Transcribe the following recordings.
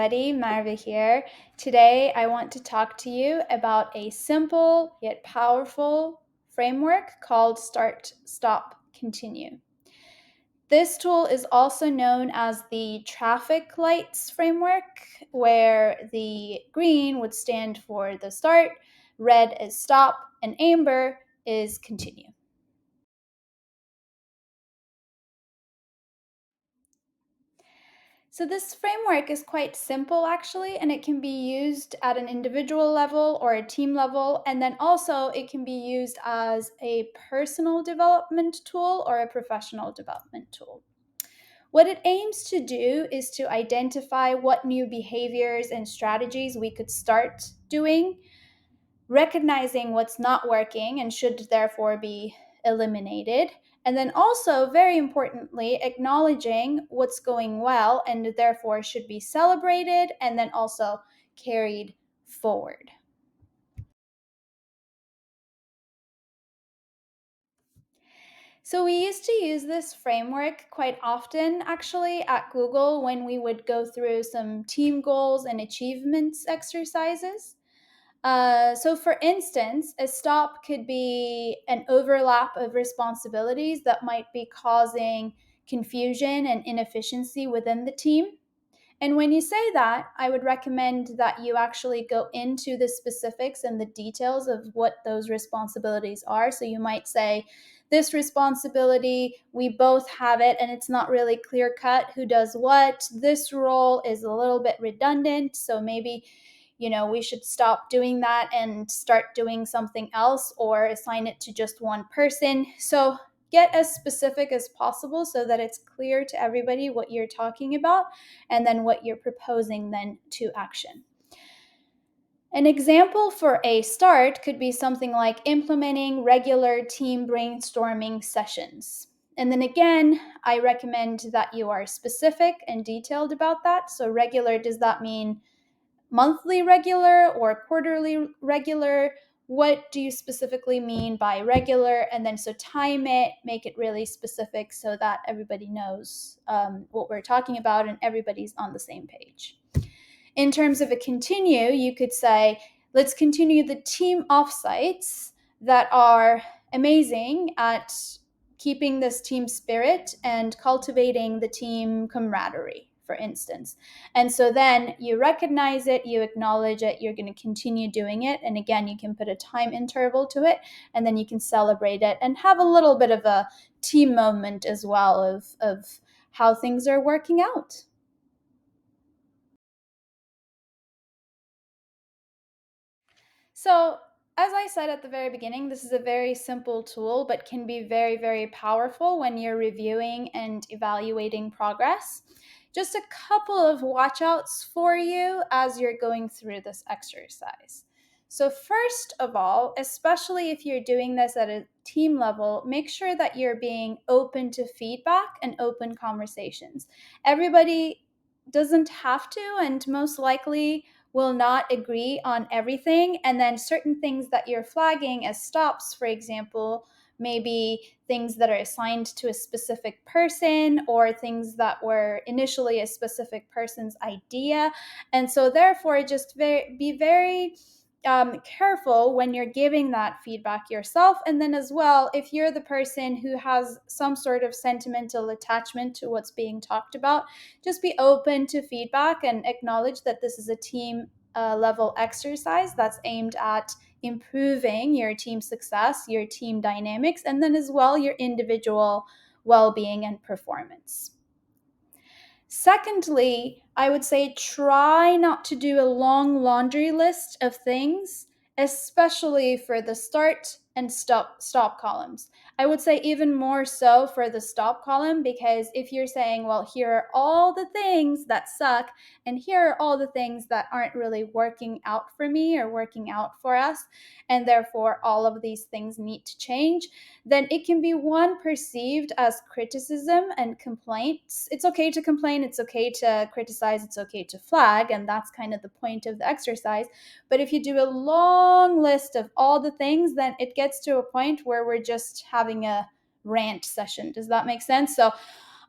everybody. Marva here. Today, I want to talk to you about a simple yet powerful framework called Start, Stop, Continue. This tool is also known as the traffic lights framework, where the green would stand for the start, red is stop, and amber is continue. So this framework is quite simple actually, and it can be used at an individual level or a team level, and then also it can be used as a personal development tool or a professional development tool. What it aims to do is to identify what new behaviors and strategies we could start doing, recognizing what's not working and should therefore be eliminated. And then also, very importantly, acknowledging what's going well and therefore should be celebrated and then also carried forward. So we used to use this framework quite often actually at Google when we would go through some team goals and achievements exercises. So, for instance, a stop could be an overlap of responsibilities that might be causing confusion and inefficiency within the team. And when you say that, I would recommend that you actually go into the specifics and the details of what those responsibilities are. So you might say, this responsibility, we both have it, and it's not really clear cut who does what. This role is a little bit redundant, so maybe we should stop doing that and start doing something else or assign it to just one person. So get as specific as possible so that it's clear to everybody what you're talking about and then what you're proposing then to action. An example for a start could be something like implementing regular team brainstorming sessions. And then again, I recommend that you are specific and detailed about that. So regular, does that mean monthly regular or quarterly regular? What do you specifically mean by regular? And then so time it, make it really specific so that everybody knows what we're talking about and everybody's on the same page. In terms of a continue, you could say, let's continue the team offsites that are amazing at keeping this team spirit and cultivating the team camaraderie, for instance. And so then you recognize it, you acknowledge it, you're going to continue doing it. And again, you can put a time interval to it, and then you can celebrate it and have a little bit of a team moment as well of how things are working out. So, as I said at the very beginning, this is a very simple tool, but can be very, very powerful when you're reviewing and evaluating progress. Just a couple of watchouts for you as you're going through this exercise. So, first of all, especially if you're doing this at a team level, make sure that you're being open to feedback and open conversations. Everybody doesn't have to, and most likely will not agree on everything. And then certain things that you're flagging as stops, for example, maybe things that are assigned to a specific person or things that were initially a specific person's idea. And so therefore be very careful when you're giving that feedback yourself. And then as well, if you're the person who has some sort of sentimental attachment to what's being talked about, just be open to feedback and acknowledge that this is a team level exercise that's aimed at improving your team success, your team dynamics, and then as well your individual well-being and performance. Secondly, I would say try not to do a long laundry list of things, especially for the start and stop columns. I would say even more so for the stop column, because if you're saying, well, here are all the things that suck and here are all the things that aren't really working out for me or working out for us, and therefore all of these things need to change, then it can be one perceived as criticism and complaints. It's okay to complain, it's okay to criticize, it's okay to flag, and that's kind of the point of the exercise. But if you do a long list of all the things, then it gets to a point where we're just having a rant session. Does that make sense? So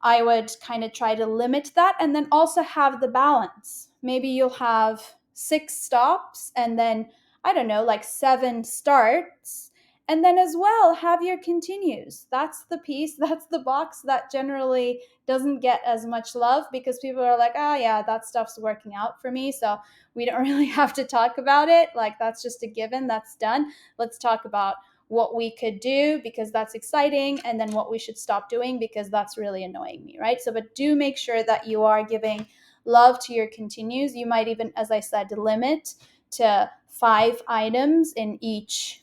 I would kind of try to limit that and then also have the balance. maybe you'll have 6 stops and then, I don't know, like 7 starts. And then as well, have your continues. That's the piece, that's the box that generally doesn't get as much love because people are like, oh, yeah, that stuff's working out for me. So we don't really have to talk about it. Like, that's just a given, that's done. Let's talk about what we could do because that's exciting, and then what we should stop doing because that's really annoying me, right? So, but do make sure that you are giving love to your continues. You might even, as I said, limit to 5 items in each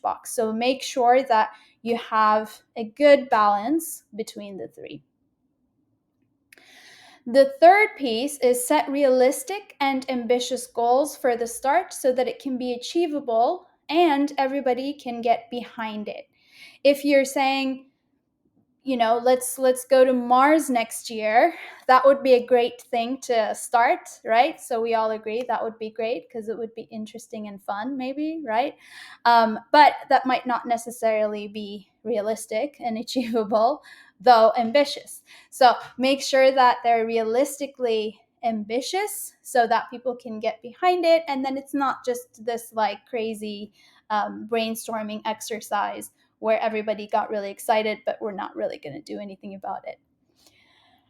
box. So make sure that you have a good balance between the three. The third piece is set realistic and ambitious goals for the start so that it can be achievable and everybody can get behind it. If you're saying, let's go to Mars next year, that would be a great thing to start, right? So we all agree that would be great because it would be interesting and fun, maybe, right? But that might not necessarily be realistic and achievable, though ambitious. So make sure that they're realistically ambitious so that people can get behind it, and then it's not just this like crazy brainstorming exercise where everybody got really excited, but we're not really going to do anything about it.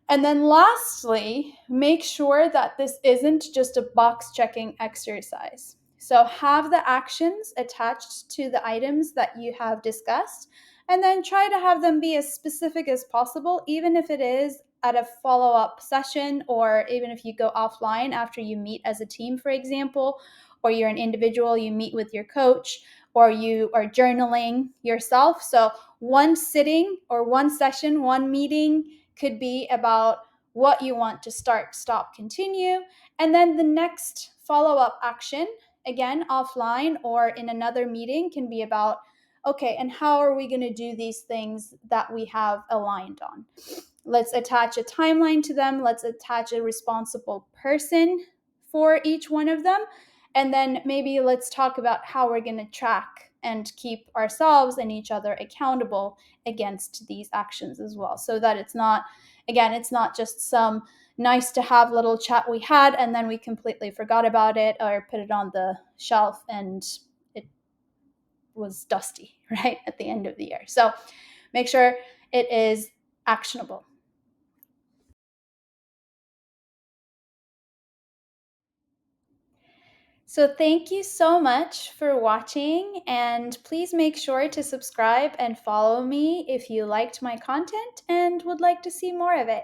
And then lastly, make sure that this isn't just a box checking exercise. So have the actions attached to the items that you have discussed, and then try to have them be as specific as possible, even if it is at a follow up session, or even if you go offline after you meet as a team, for example, or you're an individual, you meet with your coach, or you are journaling yourself. So one sitting or one session, one meeting could be about what you want to start, stop, continue. And then the next follow up action, again, offline or in another meeting, can be about, okay, and how are we going to do these things that we have aligned on? Let's attach a timeline to them. Let's attach a responsible person for each one of them. And then maybe let's talk about how we're going to track and keep ourselves and each other accountable against these actions as well. So that it's not, again, it's not just some nice to have little chat we had and then we completely forgot about it or put it on the shelf and it was dusty, right, at the end of the year. So make sure it is actionable. So thank you so much for watching, and please make sure to subscribe and follow me if you liked my content and would like to see more of it.